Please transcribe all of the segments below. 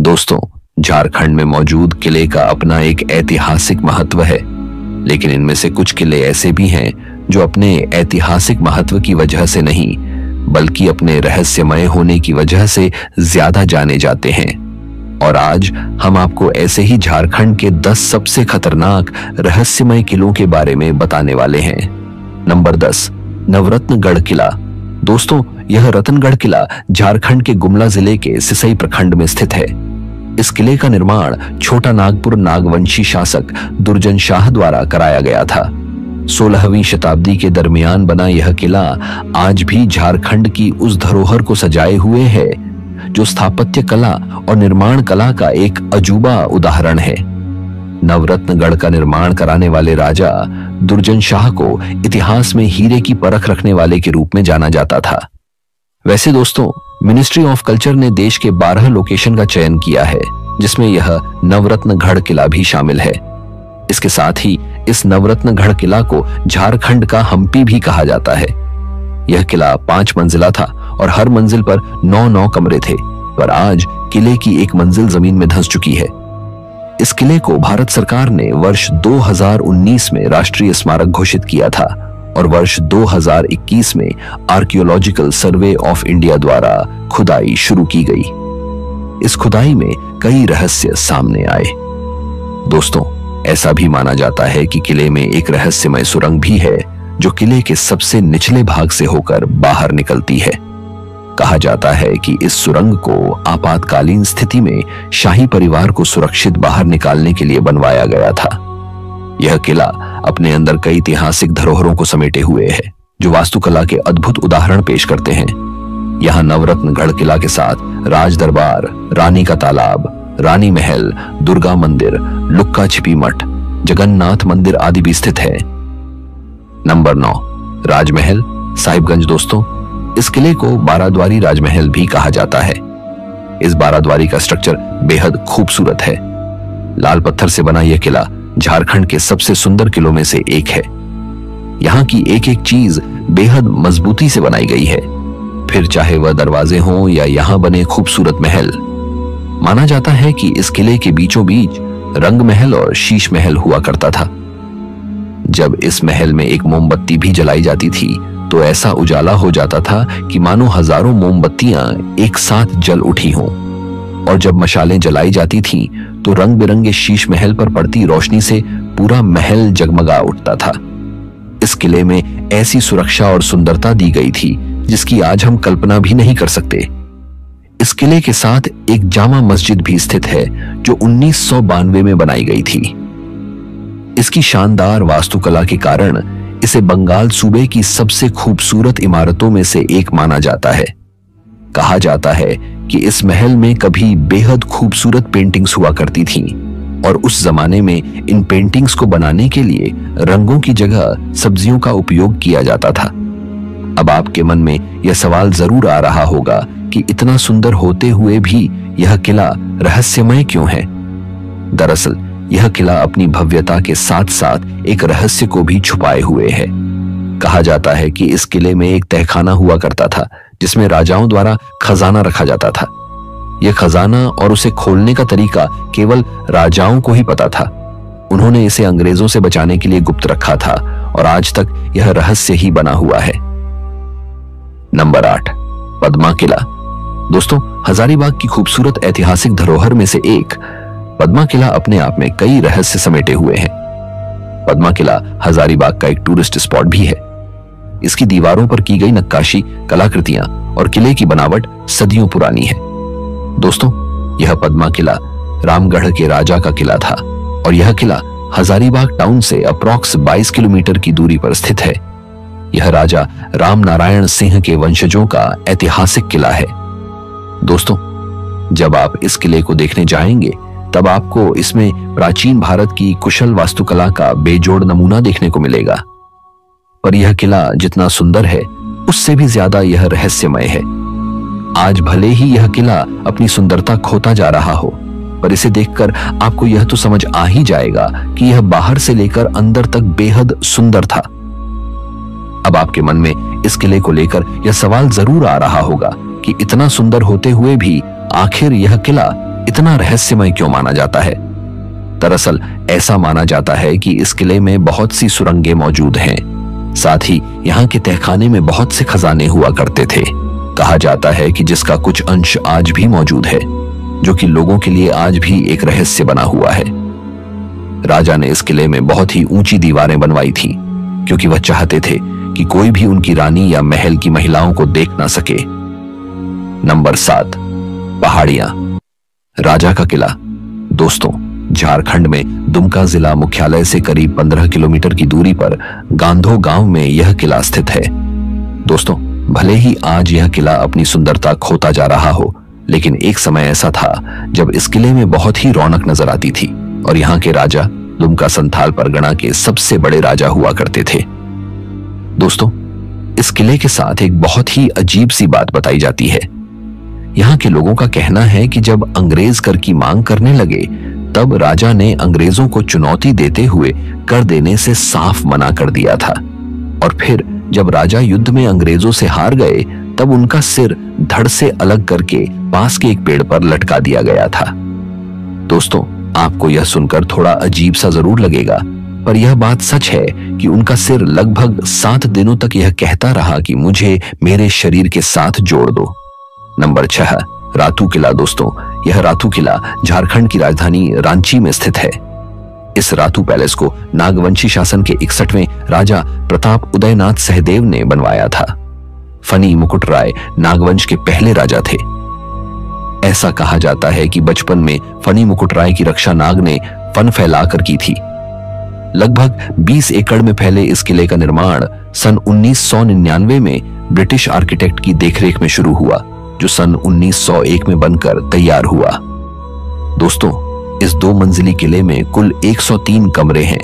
दोस्तों, झारखंड में मौजूद किले का अपना एक ऐतिहासिक महत्व है, लेकिन इनमें से कुछ किले ऐसे भी हैं जो अपने ऐतिहासिक महत्व की वजह से नहीं, बल्कि अपने रहस्यमय होने की वजह से ज्यादा जाने जाते हैं। और आज हम आपको ऐसे ही झारखंड के 10 सबसे खतरनाक रहस्यमय किलों के बारे में बताने वाले हैं। नंबर 10, नवरत्नगढ़ किला। दोस्तों, यह रतनगढ़ किला झारखंड के गुमला जिले के सिसई प्रखंड में स्थित है। इस किले का निर्माण छोटा नागपुर नागवंशी शासक दुर्जन शाह द्वारा कराया गया था। 16वीं शताब्दी के दरमियान बना यह किला आज भी झारखंड की उस धरोहर को सजाए हुए है जो स्थापत्य कला और निर्माण कला का एक अजूबा उदाहरण है। नवरत्नगढ़ का निर्माण कराने वाले राजा दुर्जन शाह को इतिहास में हीरे की परख रखने वाले के रूप में जाना जाता था। वैसे दोस्तों, मिनिस्ट्री ऑफ कल्चर ने देश के 12 लोकेशन का चयन किया है, जिसमें यह नवरत्नगढ़ किला भी शामिल है। इसके साथ ही इस नवरत्नगढ़ किला को झारखंड का हम्पी भी कहा जाता है। यह किला 5 मंजिला था और हर मंजिल पर 9 कमरे थे, पर आज किले की एक मंजिल जमीन में धंस चुकी है। इस किले को भारत सरकार ने वर्ष 2019 में राष्ट्रीय स्मारक घोषित किया था और वर्ष 2021 में आर्कियोलॉजिकल सर्वे ऑफ इंडिया द्वारा खुदाई शुरू की गई। इस खुदाई में कई रहस्य सामने आए। दोस्तों, ऐसा भी माना जाता है कि किले में एक रहस्यमय सुरंग भी है जो किले के सबसे निचले भाग से होकर बाहर निकलती है। कहा जाता है कि इस सुरंग को आपातकालीन स्थिति में शाही परिवार को सुरक्षित बाहर निकालने के लिए बनवाया गया था। यह किला अपने अंदर कई ऐतिहासिक धरोहरों को समेटे हुए है जो वास्तुकला के अद्भुत उदाहरण पेश करते हैं। यहाँ नवरत्नगढ़ किला के साथ राज दरबार, रानी का तालाब, रानी महल, दुर्गा मंदिर, लुक्का छिपी मठ, जगन्नाथ मंदिर आदि भी स्थित है। नंबर 9, राजमहल साहिबगंज। दोस्तों, इस किले को 12 द्वारी राजमहल भी कहा जाता है। इस 12 द्वारी का स्ट्रक्चर बेहद खूबसूरत है। लाल पत्थर से बना यह किला झारखंड के सबसे सुंदर किलों में से एक है। यहाँ की एक एक चीज बेहद मजबूती से बनाई गई है, फिर चाहे वह दरवाजे हों या यहाँ बने खूबसूरत महल। माना जाता है कि इस किले के बीचों बीच रंग महल और शीश महल हुआ करता था। जब इस महल में एक मोमबत्ती भी जलाई जाती थी तो ऐसा उजाला हो जाता था कि मानो हजारों मोमबत्तियां एक साथ जल उठी हों। और जब मशालें जलाई जाती थीं तो रंग बिरंगे शीश महल पर पड़ती रोशनी से पूरा महल जगमगा उठता था। इस किले में ऐसी सुरक्षा और सुंदरता दी गई थी जिसकी आज हम कल्पना भी नहीं कर सकते। इस किले के साथ एक जामा मस्जिद भी स्थित है जो 1992 में बनाई गई थी। इसकी शानदार वास्तुकला के कारण इसे बंगाल सूबे की सबसे खूबसूरत इमारतों में से एक माना जाता है। कहा जाता है कि इस महल में कभी बेहद खूबसूरत पेंटिंग्स हुआ करती थीं और उस जमाने में इन पेंटिंग्स को बनाने के लिए रंगों की जगह सब्जियों का उपयोग किया जाता था। अब आपके मन में यह सवाल जरूर आ रहा होगा कि इतना सुंदर होते हुए भी यह किला रहस्यमय क्यों है? दरअसल यह किला अपनी भव्यता के साथ साथ एक रहस्य को भी छुपाए हुए है। कहा जाता है कि इस किले में एक तहखाना हुआ करता था जिसमें राजाओं द्वारा खजाना रखा जाता था। यह खजाना और उसे खोलने का तरीका केवल राजाओं को ही पता था। उन्होंने इसे अंग्रेजों से बचाने के लिए गुप्त रखा था और आज तक यह रहस्य ही बना हुआ है। नंबर 8, पद्मा किला। दोस्तों, हजारीबाग की खूबसूरत ऐतिहासिक धरोहर में से एक पद्मा किला अपने आप में कई रहस्य समेटे हुए हैं। पद्मा किला हजारीबाग का एक टूरिस्ट स्पॉट भी है। इसकी दीवारों पर की गई नक्काशी, कलाकृतियां और किले की बनावट सदियों पुरानी है। दोस्तों, यह पद्मा किला रामगढ़ के राजा का किला था और यह किला हजारीबाग टाउन से अप्रॉक्स 22 किलोमीटर की दूरी पर स्थित है। यह राजा राम नारायण सिंह के वंशजों का ऐतिहासिक किला है। दोस्तों, जब आप इस किले को देखने जाएंगे तब आपको इसमें प्राचीन भारत की कुशल वास्तुकला का बेजोड़ नमूना देखने को मिलेगा। पर यह किला जितना सुंदर है उससे भी ज्यादा यह रहस्यमय है। आज भले ही यह किला अपनी सुंदरता खोता जा रहा हो, पर इसे देखकर आपको यह तो समझ आ ही जाएगा कि यह बाहर से लेकर अंदर तक बेहद सुंदर था। अब आपके मन में इस किले को लेकर यह सवाल जरूर आ रहा होगा कि इतना सुंदर होते हुए भी आखिर यह किला इतना रहस्यमय क्यों माना जाता है? दरअसल ऐसा माना जाता है कि इस किले में बहुत सी सुरंगें मौजूद हैं। साथ ही यहाँ के तहखाने में बहुत से खजाने हुआ करते थे। कहा जाता है कि जिसका कुछ अंश आज भी मौजूद है, जो कि लोगों के लिए आज भी एक रहस्य बना हुआ है। राजा ने इस किले में बहुत ही ऊंची दीवारें बनवाई थी, क्योंकि वह चाहते थे कि कोई भी उनकी रानी या महल की महिलाओं को देख ना सके। नंबर 7, पहाड़ियां। राजा का किला। दोस्तों, झारखंड में दुमका जिला मुख्यालय से करीब 15 किलोमीटर की दूरी पर गांधो गांव में यह किला स्थित है। दोस्तों, भले ही आज यह किला अपनी सुंदरता खोता जा रहा हो, लेकिन एक समय ऐसा था जब इस किले में बहुत ही रौनक नजर आती थी और यहाँ के राजा दुमका संथाल परगना के सबसे बड़े राजा हुआ करते थे। दोस्तों, इस किले के साथ एक बहुत ही अजीब सी बात बताई जाती है। यहाँ के लोगों का कहना है कि जब अंग्रेज कर की मांग करने लगे, तब राजा ने अंग्रेजों को चुनौती देते हुए कर देने से साफ मना कर दिया था, और फिर जब राजा युद्ध में अंग्रेजों से हार गए, तब उनका सिर धड़ से अलग करके पास के एक पेड़ पर लटका दिया गया था। दोस्तों, आपको यह सुनकर थोड़ा अजीब सा जरूर लगेगा, पर यह बात सच है कि उनका सिर लगभग 7 दिनों तक यह कहता रहा कि मुझे मेरे शरीर के साथ जोड़ दो। नंबर 6, रातू किला। दोस्तों, यह रातू किला झारखंड की राजधानी रांची में स्थित है। इस रातू पैलेस को नागवंशी शासन के 61वें राजा प्रताप उदयनाथ सहदेव ने बनवाया था। फनी मुकुट राय नागवंश के पहले राजा थे। ऐसा कहा जाता है कि बचपन में फनी मुकुट राय की रक्षा नाग ने फन फैलाकर की थी। लगभग 20 एकड़ में फैले इस किले का निर्माण सन 1999 में ब्रिटिश आर्किटेक्ट की देखरेख में शुरू हुआ, जो सन 1901 में बनकर तैयार हुआ। दोस्तों, इस 2 मंजिली किले में कुल 103 कमरे हैं।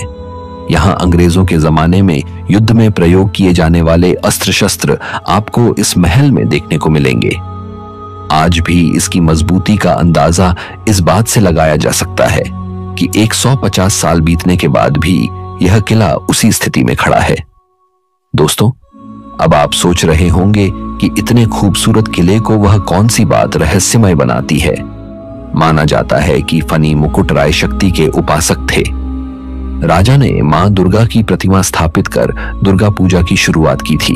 यहाँ अंग्रेजों के जमाने में युद्ध में प्रयोग किए जाने वाले अस्त्र शस्त्र आपको इस महल में देखने को मिलेंगे। आज भी इसकी मजबूती का अंदाजा इस बात से लगाया जा सकता है कि 150 साल बीतने के बाद भी यह किला उसी स्थिति में खड़ा है। दोस्तों, अब आप सोच रहे होंगे कि इतने खूबसूरत किले को वह कौन सी बात रहस्यमय बनाती है। माना जाता है कि फनी मुकुट राय शक्ति के उपासक थे। राजा ने मां दुर्गा की प्रतिमा स्थापित कर दुर्गा पूजा की शुरुआत की थी।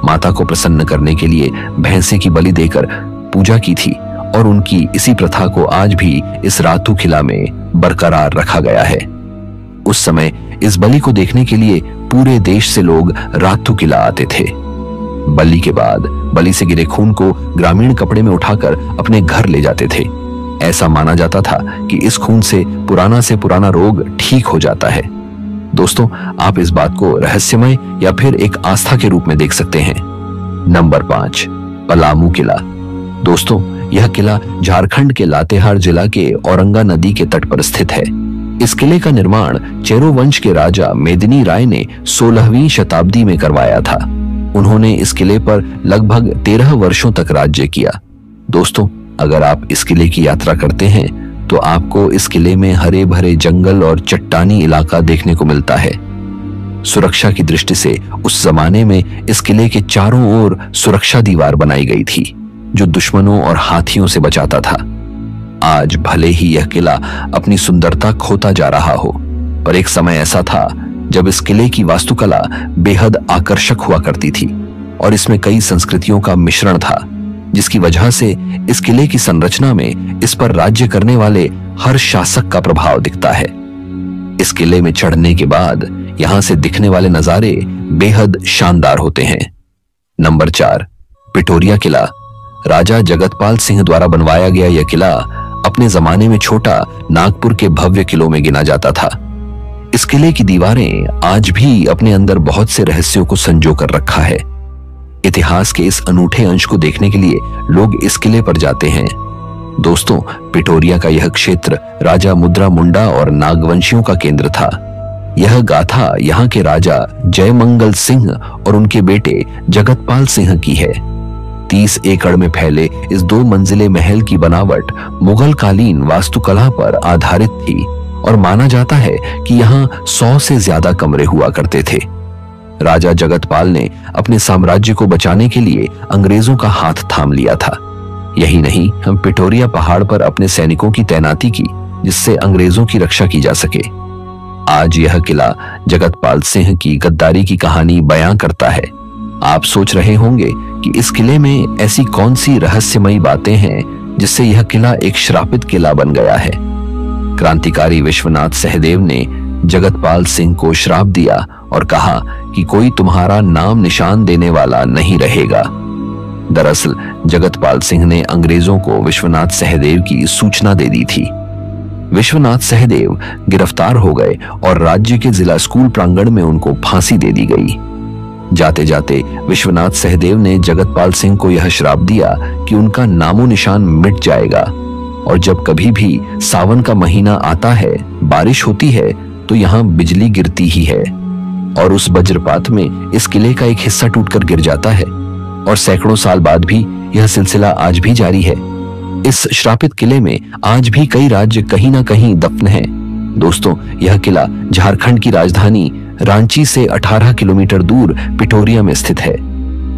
माता को प्रसन्न करने के लिए भैंसे की बलि देकर पूजा की थी, और उनकी इसी प्रथा को आज भी इस रातू किला में बरकरार रखा गया है। उस समय इस बलि को देखने के लिए पूरे देश से लोग रातू किला आते थे। बलि के बाद बलि से गिरे खून को ग्रामीण कपड़े में उठाकर अपने घर ले जाते थे। ऐसा माना जाता था कि इस खून से पुराना रोग ठीक हो जाता है। दोस्तों, आप इस बात को रहस्यमय या फिर एक आस्था के रूप में देख सकते हैं। नंबर 5, पलामू किला। दोस्तों, यह किला झारखंड के लातेहार जिला के औरंगा नदी के तट पर स्थित है। इस किले का निर्माण चेरो वंश के राजा मेदिनी राय ने 16वीं शताब्दी में करवाया था। उन्होंने इस किले पर लगभग 13 वर्षों तक राज्य किया। दोस्तों, अगर आप इस किले की यात्रा करते हैं तो आपको इस किले में हरे भरे जंगल और चट्टानी इलाका देखने को मिलता है। सुरक्षा की दृष्टि से उस जमाने में इस किले के चारों ओर सुरक्षा दीवार बनाई गई थी, जो दुश्मनों और हाथियों से बचाता था। आज भले ही यह किला अपनी सुंदरता खोता जा रहा हो, पर एक समय ऐसा था जब इस किले की वास्तुकला बेहद आकर्षक हुआ करती थी और इसमें कई संस्कृतियों का मिश्रण था, जिसकी वजह से इस किले की संरचना में इस पर राज्य करने वाले हर शासक का प्रभाव दिखता है। इस किले में चढ़ने के बाद यहां से दिखने वाले नजारे बेहद शानदार होते हैं। नंबर 4, पिटोरिया किला। राजा जगतपाल सिंह द्वारा बनवाया गया यह किला अपने जमाने में छोटा नागपुर के भव्य किलों में गिना जाता था। इस किले की दीवारें आज भी अपने अंदर बहुत से रहस्यों को संजो कर रखा है। इतिहास के इस अनूठे अंश को देखने के लिए लोग इस किले पर जाते हैं। दोस्तों, पिटोरिया का यह क्षेत्र राजा मुद्रा मुंडा और नागवंशियों का केंद्र था। यह गाथा यहाँ के राजा जयमंगल सिंह और उनके बेटे जगतपाल सिंह की है। 30 एकड़ में फैले इस 2 मंजिले महल की बनावट मुगल कालीन वास्तुकला पर आधारित थी और माना जाता है कि यहाँ 100 से ज्यादा कमरे हुआ करते थे। राजा जगतपाल ने अपने साम्राज्य को बचाने के लिए अंग्रेजों का हाथ थाम लिया था। यही नहीं, हम पिटोरिया पहाड़ पर अपने सैनिकों की तैनाती की, जिससे अंग्रेजों की रक्षा की जा सके। आज यह किला जगतपाल सिंह की गद्दारी की कहानी बयां करता है। आप सोच रहे होंगे कि इस किले में ऐसी कौन सी रहस्यमयी बातें हैं जिससे यह किला एक श्रापित किला बन गया है। क्रांतिकारी विश्वनाथ सहदेव ने जगतपाल सिंह को श्राप दिया और कहा कि कोई तुम्हारा नाम निशान देने वाला नहीं रहेगा। दरअसल जगतपाल सिंह ने अंग्रेजों को विश्वनाथ सहदेव की सूचना दे दी थी। विश्वनाथ सहदेव गिरफ्तार हो गए और राज्य के जिला स्कूल प्रांगण में उनको फांसी दे दी गई। जाते जाते विश्वनाथ सहदेव ने जगतपाल सिंह को यह श्राप दिया कि उनका नामो निशान मिट जाएगा और जब कभी भी सावन का महीना आता है, बारिश होती है, तो यहाँ बिजली गिरती ही है और उस वज्रपात में इस किले का एक हिस्सा टूटकर गिर जाता है और सैकड़ों साल बाद भी यह सिलसिला आज भी जारी है। इस श्रापित किले में आज भी कई राज्य कहीं ना कहीं दफन हैं। दोस्तों, यह किला झारखंड की राजधानी रांची से 18 किलोमीटर दूर पिटोरिया में स्थित है।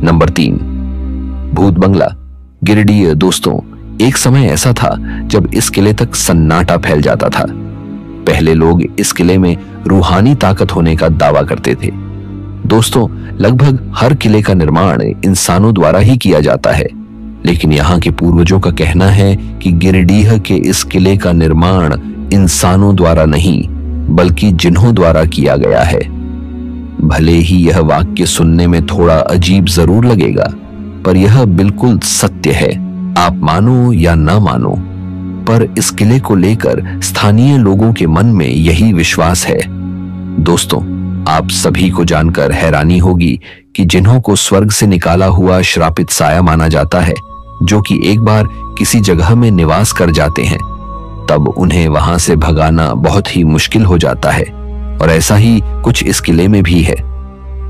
नंबर 3, भूत बंगला, गिरिडीह। दोस्तों, एक समय ऐसा था जब इस किले तक सन्नाटा फैल जाता था। पहले लोग इस किले में रूहानी ताकत होने का दावा करते थे। दोस्तों, लगभग हर किले का निर्माण इंसानों द्वारा ही किया जाता है, लेकिन यहाँ के पूर्वजों का कहना है कि गिरिडीह के इस किले का निर्माण इंसानों द्वारा नहीं बल्कि जिन्हों द्वारा किया गया है। भले ही यह वाक्य सुनने में थोड़ा अजीब जरूर लगेगा, पर यह बिल्कुल सत्य है। आप मानो या ना मानो, पर इस किले को लेकर स्थानीय लोगों के मन में यही विश्वास है। दोस्तों, आप सभी को जानकर हैरानी होगी कि जिन्हों को स्वर्ग से निकाला हुआ श्रापित साया माना जाता है, जो कि एक बार किसी जगह में निवास कर जाते हैं, तब उन्हें वहां से भगाना बहुत ही मुश्किल हो जाता है और ऐसा ही कुछ इस किले में भी है।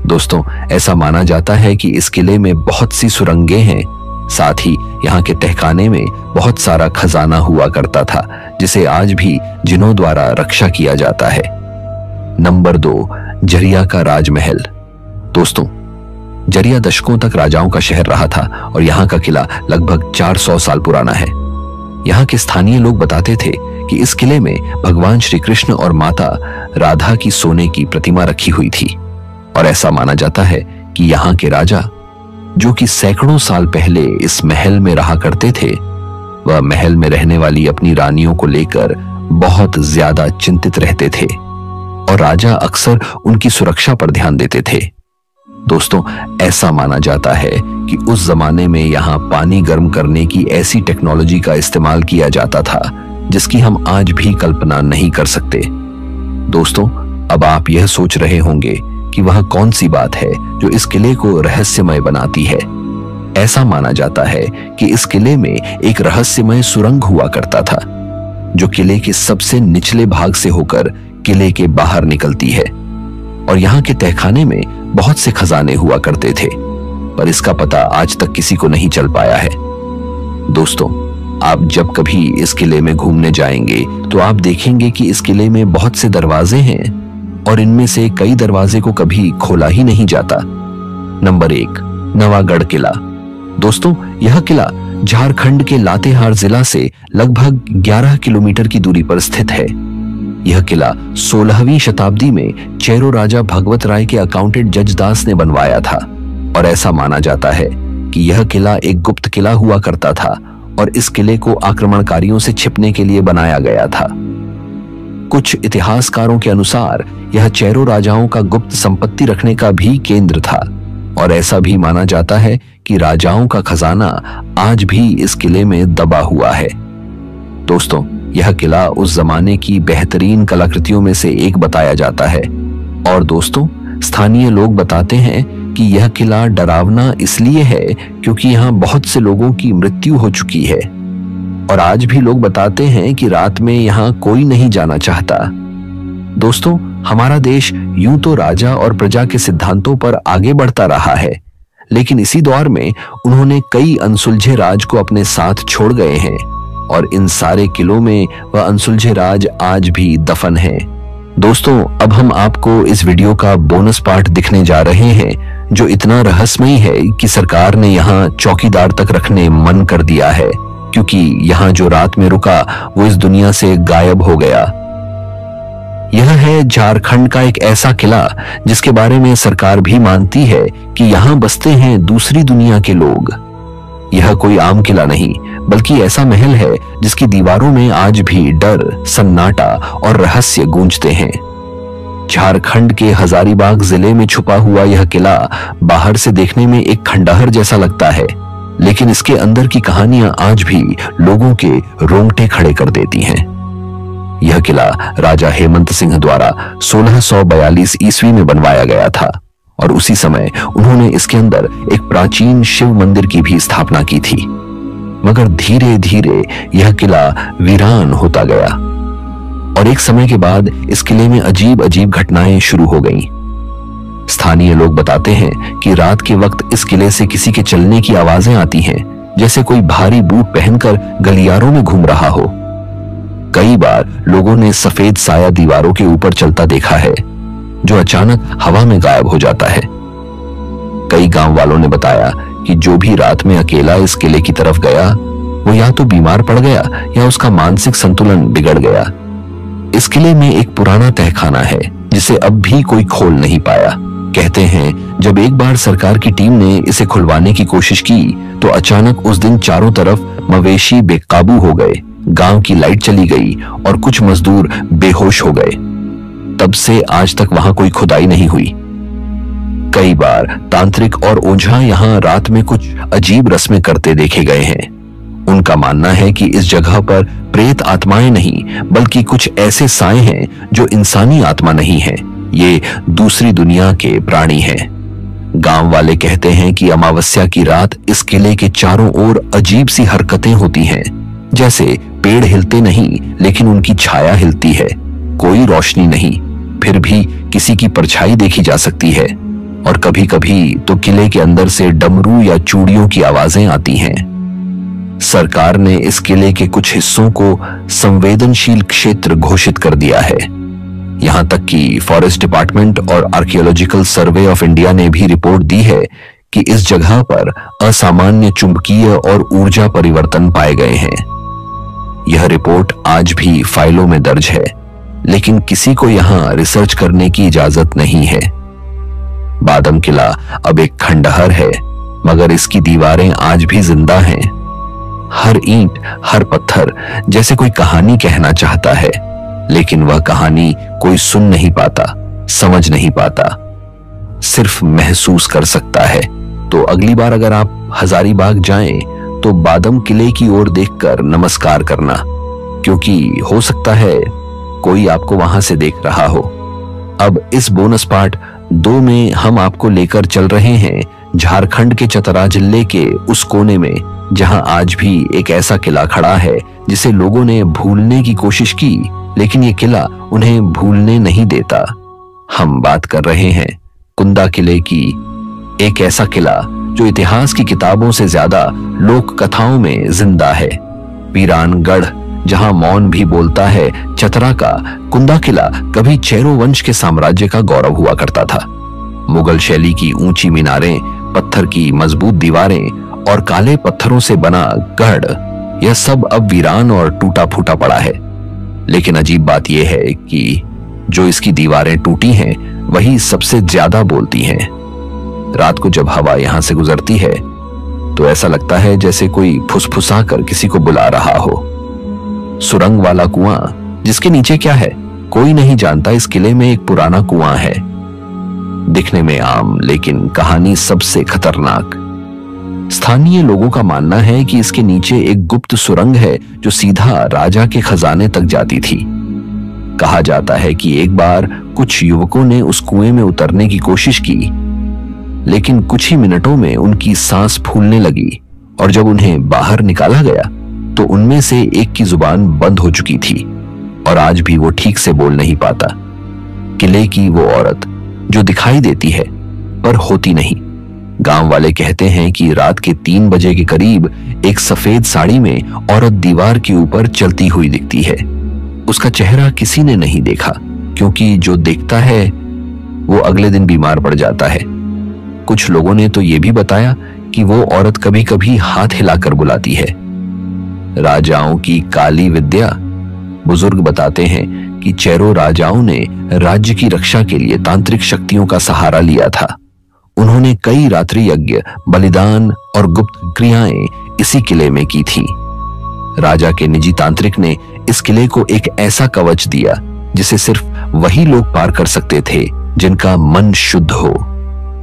दोस्तों, ऐसा माना जाता है कि इस किले में बहुत सी सुरंगें हैं। साथ ही यहाँ के तहखाने में बहुत सारा खजाना हुआ करता था, जिसे आज भी जिन्हों द्वारा रक्षा किया जाता है। नंबर 2, जरिया का राजमहल। दोस्तों, जरिया दशकों तक राजाओं का शहर रहा था और यहाँ का किला लगभग 400 साल पुराना है। यहाँ के स्थानीय लोग बताते थे कि इस किले में भगवान श्री कृष्ण और माता राधा की सोने की प्रतिमा रखी हुई थी और ऐसा माना जाता है कि यहाँ के राजा, जो कि सैकड़ों साल पहले इस महल में रहा करते थे, वह महल में रहने वाली अपनी रानियों को लेकर बहुत ज्यादा चिंतित रहते थे और राजा अक्सर उनकी सुरक्षा पर ध्यान देते थे। दोस्तों, ऐसा माना जाता है कि उस जमाने में यहाँ पानी गर्म करने की ऐसी टेक्नोलॉजी का इस्तेमाल किया जाता था जिसकी हम आज भी कल्पना नहीं कर सकते। दोस्तों, अब आप यह सोच रहे होंगे कि वह कौन सी बात है जो इस किले को रहस्यमय बनाती है। ऐसा माना जाता है कि इस किले में एक रहस्यमय सुरंग हुआ करता था, जो किले के सबसे निचले भाग से होकर किले के बाहर निकलती है और यहाँ के तहखाने में बहुत से खजाने हुआ करते थे, पर इसका पता आज तक किसी को नहीं चल पाया है। दोस्तों, आप जब कभी इस किले में घूमने जाएंगे तो आप देखेंगे कि इस किले में बहुत से दरवाजे हैं और इनमें से कई दरवाजे को कभी खोला ही नहीं जाता। नंबर 1, नवागढ़ किला। दोस्तों, यह किला झारखंड के लातेहार जिला से लगभग 11 किलोमीटर की दूरी पर स्थित है। यह किला 16वीं शताब्दी में चेरो राजा भगवत राय के अकाउंटेंट जज दास ने बनवाया था और ऐसा माना जाता है कि यह किला एक गुप्त किला हुआ करता था और इस किले को आक्रमणकारियों से छिपने के लिए बनाया गया था। कुछ इतिहासकारों के अनुसार यह चेरो राजाओं का गुप्त संपत्ति रखने का भी केंद्र था और ऐसा भी माना जाता है कि राजाओं का खजाना आज भी इस किले में दबा हुआ है। दोस्तों, यह किला उस जमाने की बेहतरीन कलाकृतियों में से एक बताया जाता है और दोस्तों, स्थानीय लोग बताते हैं कि यह किला डरावना इसलिए है क्योंकि यहाँ बहुत से लोगों की मृत्यु हो चुकी है और आज भी लोग बताते हैं कि रात में यहाँ कोई नहीं जाना चाहता। दोस्तों, हमारा देश यूं तो राजा और प्रजा के सिद्धांतों पर आगे बढ़ता रहा है, लेकिन इसी दौर में उन्होंने कई अनसुलझे राज को अपने साथ छोड़ गए हैं और इन सारे किलों में वह अनसुलझे राज आज भी दफन हैं। दोस्तों, अब हम आपको इस वीडियो का बोनस पार्ट दिखने जा रहे हैं जो इतना रहस्यमयी है कि सरकार ने यहाँ चौकीदार तक रखने मन कर दिया है, क्योंकि यहाँ जो रात में रुका वो इस दुनिया से गायब हो गया। यह है झारखंड का एक ऐसा किला जिसके बारे में सरकार भी मानती है कि यहाँ बसते हैं दूसरी दुनिया के लोग। यह कोई आम किला नहीं, बल्कि ऐसा महल है जिसकी दीवारों में आज भी डर, सन्नाटा और रहस्य गूंजते हैं। झारखंड के हजारीबाग जिले में छुपा हुआ यह किला बाहर से देखने में एक खंडहर जैसा लगता है, लेकिन इसके अंदर की कहानियां आज भी लोगों के रोंगटे खड़े कर देती हैं। यह किला राजा हेमंत सिंह द्वारा 1642 ईस्वी में बनवाया गया था और उसी समय उन्होंने इसके अंदर एक प्राचीन शिव मंदिर की भी स्थापना की थी। मगर धीरे धीरे यह किला वीरान होता गया और एक समय के बाद इस किले में अजीब अजीब घटनाएं शुरू हो गईं। स्थानीय लोग बताते हैं कि रात के वक्त इस किले से किसी के चलने की आवाजें आती हैं, जैसे कोई भारी बूट पहनकर गलियारों में घूम रहा हो। कई बार लोगों ने सफेद साया दीवारों के ऊपर चलता देखा है, जो अचानक हवा में गायब हो जाता है। कई गांव वालों ने बताया कि जो भी रात में अकेला इस किले की तरफ गया, वो या तो बीमार पड़ गया या उसका मानसिक संतुलन बिगड़ गया। इस किले में एक पुराना तहखाना है जिसे अब भी कोई खोल नहीं पाया। कहते हैं जब एक बार सरकार की टीम ने इसे खुलवाने की कोशिश की तो अचानक उस दिन चारों तरफ मवेशी बेकाबू हो गए, गांव की लाइट चली गई और कुछ मजदूर बेहोश हो गए। तब से आज तक वहां कोई खुदाई नहीं हुई। कई बार तांत्रिक और ओझा यहां रात में कुछ अजीब रस्में करते देखे गए हैं। उनका मानना है कि इस जगह पर प्रेत आत्माएं नहीं, बल्कि कुछ ऐसे साए हैं जो इंसानी आत्मा नहीं है, ये दूसरी दुनिया के प्राणी हैं। गांव वाले कहते हैं कि अमावस्या की रात इस किले के चारों ओर अजीब सी हरकतें होती हैं, जैसे पेड़ हिलते नहीं लेकिन उनकी छाया हिलती है। कोई रोशनी नहीं, फिर भी किसी की परछाई देखी जा सकती है और कभी कभी तो किले के अंदर से डमरू या चूड़ियों की आवाजें आती हैं। सरकार ने इस किले के कुछ हिस्सों को संवेदनशील क्षेत्र घोषित कर दिया है। यहां तक कि फॉरेस्ट डिपार्टमेंट और आर्कियोलॉजिकल सर्वे ऑफ इंडिया ने भी रिपोर्ट दी है कि इस जगह पर असामान्य चुंबकीय और ऊर्जा परिवर्तन पाए गए हैं। यह रिपोर्ट आज भी फाइलों में दर्ज है, लेकिन किसी को यहां रिसर्च करने की इजाजत नहीं है। बादम किला अब एक खंडहर है, मगर इसकी दीवारें आज भी जिंदा हैं। हर ईंट, हर पत्थर जैसे कोई कहानी कहना चाहता है, लेकिन वह कहानी कोई सुन नहीं पाता, समझ नहीं पाता, सिर्फ महसूस कर सकता है। तो अगली बार अगर आप हजारीबाग जाएं तो बादम किले की ओर देखकर नमस्कार करना, क्योंकि हो सकता है कोई आपको वहां से देख रहा हो। अब इस बोनस पार्ट 2 में हम आपको लेकर चल रहे हैं झारखंड के चतरा जिले के उस कोने में जहां आज भी एक ऐसा किला खड़ा है जिसे लोगों ने भूलने की कोशिश की, लेकिन ये किला उन्हें भूलने नहीं देता। हम बात कर रहे हैं कुंदा किले की, एक ऐसा किला जो इतिहास की किताबों से ज्यादा लोक कथाओं में जिंदा है। वीरानगढ़ जहां मौन भी बोलता है, चतरा का कुंदा किला कभी चेरो वंश के साम्राज्य का गौरव हुआ करता था। मुगल शैली की ऊंची मीनारें, पत्थर की मजबूत दीवारें और काले पत्थरों से बना गढ़, यह सब अब वीरान और टूटा फूटा पड़ा है। लेकिन अजीब बात यह है कि जो इसकी दीवारें टूटी हैं वही सबसे ज्यादा बोलती हैं। रात को जब हवा यहां से गुजरती है तो ऐसा लगता है जैसे कोई फुसफुसा कर किसी को बुला रहा हो। सुरंग वाला कुआं, जिसके नीचे क्या है कोई नहीं जानता, इस किले में एक पुराना कुआं है, दिखने में आम लेकिन कहानी सबसे खतरनाक। स्थानीय लोगों का मानना है कि इसके नीचे एक गुप्त सुरंग है जो सीधा राजा के खजाने तक जाती थी। कहा जाता है कि एक बार कुछ युवकों ने उस कुएं में उतरने की कोशिश की, लेकिन कुछ ही मिनटों में उनकी सांस फूलने लगी और जब उन्हें बाहर निकाला गया तो उनमें से एक की जुबान बंद हो चुकी थी और आज भी वो ठीक से बोल नहीं पाता। किले की वो औरत जो दिखाई देती है पर होती नहीं। गांव वाले कहते हैं कि रात के 3 बजे के करीब एक सफेद साड़ी में औरत दीवार के ऊपर चलती हुई दिखती है। उसका चेहरा किसी ने नहीं देखा, क्योंकि जो देखता है वो अगले दिन बीमार पड़ जाता है। कुछ लोगों ने तो ये भी बताया कि वो औरत कभी कभी हाथ हिलाकर बुलाती है। राजाओं की काली विद्या। बुजुर्ग बताते हैं कि चेरो राजाओं ने राज्य की रक्षा के लिए तांत्रिक शक्तियों का सहारा लिया था। उन्होंने कई रात्रि यज्ञ, बलिदान और गुप्त क्रियाएं इसी किले में की थी। राजा के निजी तांत्रिक ने इस किले को एक ऐसा कवच दिया जिसे सिर्फ वही लोग पार कर सकते थे जिनका मन शुद्ध हो।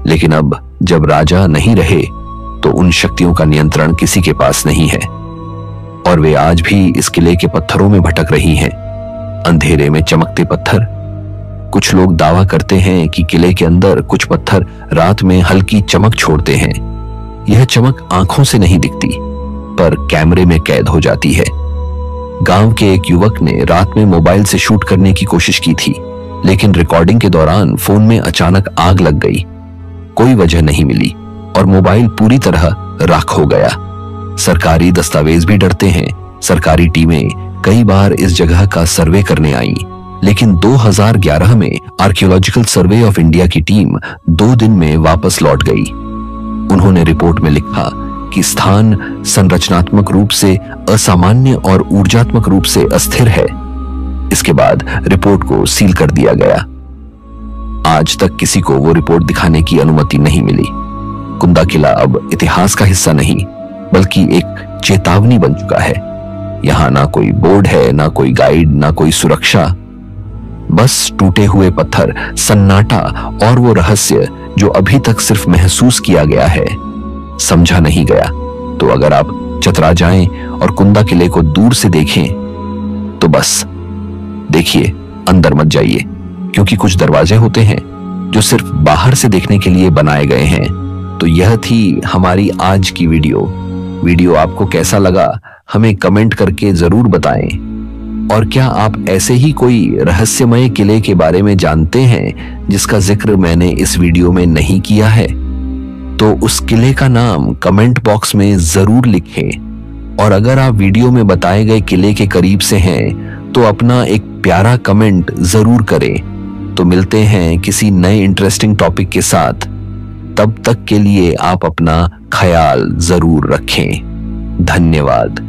लेकिन अब जब राजा नहीं रहे तो उन शक्तियों का नियंत्रण किसी के पास नहीं है और वे आज भी इस किले के पत्थरों में भटक रही हैं, अंधेरे में चमकते पत्थर। कुछ लोग दावा करते हैं कि किले के अंदर कुछ पत्थर रात में हल्की चमक छोड़ते हैं। यह चमक आंखों से नहीं दिखती पर कैमरे में कैद हो जाती है। गांव के एक युवक ने रात में मोबाइल से शूट करने की कोशिश की थी, लेकिन रिकॉर्डिंग के दौरान फोन में अचानक आग लग गई। कोई वजह नहीं मिली और मोबाइल पूरी तरह राख हो गया। सरकारी दस्तावेज भी डरते हैं। सरकारी टीमें कई बार इस जगह का सर्वे करने आई, लेकिन 2011 में आर्कियोलॉजिकल सर्वे ऑफ इंडिया की टीम 2 दिन में वापस लौट गई। उन्होंने रिपोर्ट में लिखा कि स्थान संरचनात्मक रूप से असामान्य और ऊर्जात्मक रूप से अस्थिर है। इसके बाद रिपोर्ट को सील कर दिया गया। आज तक किसी को वो रिपोर्ट दिखाने की अनुमति नहीं मिली। कुंदा किला अब इतिहास का हिस्सा नहीं बल्कि एक चेतावनी बन चुका है। यहां ना कोई बोर्ड है, ना कोई गाइड, ना कोई सुरक्षा, बस टूटे हुए पत्थर, सन्नाटा और वो रहस्य जो अभी तक सिर्फ महसूस किया गया है, समझा नहीं गया। तो अगर आप चतरा जाएं और कुंदा किले को दूर से देखें तो बस देखिए, अंदर मत जाइए, क्योंकि कुछ दरवाजे होते हैं जो सिर्फ बाहर से देखने के लिए बनाए गए हैं। तो यह थी हमारी आज की वीडियो आपको कैसा लगा हमें कमेंट करके जरूर बताएं। और क्या आप ऐसे ही कोई रहस्यमय किले के बारे में जानते हैं जिसका जिक्र मैंने इस वीडियो में नहीं किया है? तो उस किले का नाम कमेंट बॉक्स में जरूर लिखें। और अगर आप वीडियो में बताए गए किले के करीब से हैं तो अपना एक प्यारा कमेंट जरूर करें। तो मिलते हैं किसी नए इंटरेस्टिंग टॉपिक के साथ। तब तक के लिए आप अपना ख्याल जरूर रखें। धन्यवाद।